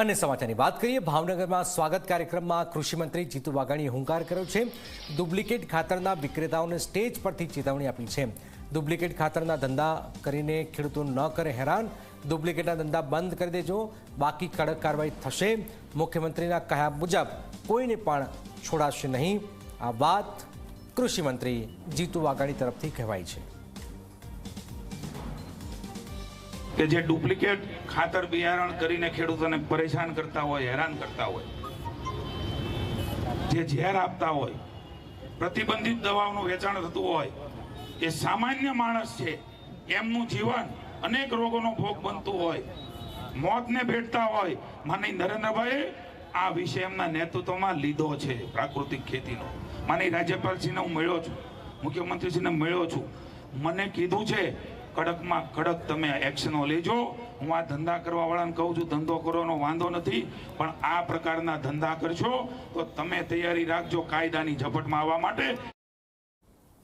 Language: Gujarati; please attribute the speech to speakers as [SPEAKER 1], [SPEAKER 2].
[SPEAKER 1] અને સમાચારની વાત કરીએ, ભાવનગરમાં સ્વાગત કાર્યક્રમમાં કૃષિ મંત્રી જીતુ વાઘાણીએ હુંકાર કર્યો છે। ડુપ્લિકેટ ખાતરના વિક્રેતાઓને સ્ટેજ પરથી ચેતવણી આપી છે। ડુપ્લિકેટ ખાતરના ધંધા કરીને ખેડૂતો ન કરે હેરાન, ડુપ્લિકેટના ધંધા બંધ કરી દેજો, બાકી કડક કાર્યવાહી થશે। મુખ્યમંત્રીના કહ્યા મુજબ કોઈને પણ છોડાશે નહીં। આ વાત કૃષિ મંત્રી જીતુ વાઘાણી તરફથી કહેવાઈ છે
[SPEAKER 2] કે જે ડુપ્લિકેટ ખાતર બિયારણ કરીને ખેડૂતોને પરેશાન કરતા હોય, હેરાન કરતા હોય, જે ઝેર આપતા હોય, પ્રતિબંધિત દવાઓનું વેચાણ થતું હોય, એ સામાન્ય માણસ છે, એમનું જીવન અનેક રોગોનો ભોગ બનતું હોય, મોતને ભેટતા હોય। માનનીય નરેન્દ્રભાઈએ આ વિષય એમના નેતૃત્વમાં લીધો છે પ્રાકૃતિક ખેતીનો। માનનીય રાજ્યપાલશ્રીને હું મળ્યો છું, મુખ્યમંત્રીશ્રીને મળ્યો છું, મને કીધું છે કડકમાં કડક તમે એક્શનો લેજો। હું આ ધંધા કરવા વાળાને કહું છું, ધંધો કરવાનો વાંધો નથી, પણ આ પ્રકારના ધંધા કરશો તો તમે તૈયારી રાખજો કાયદાની ઝપટમાં આવવા માટે।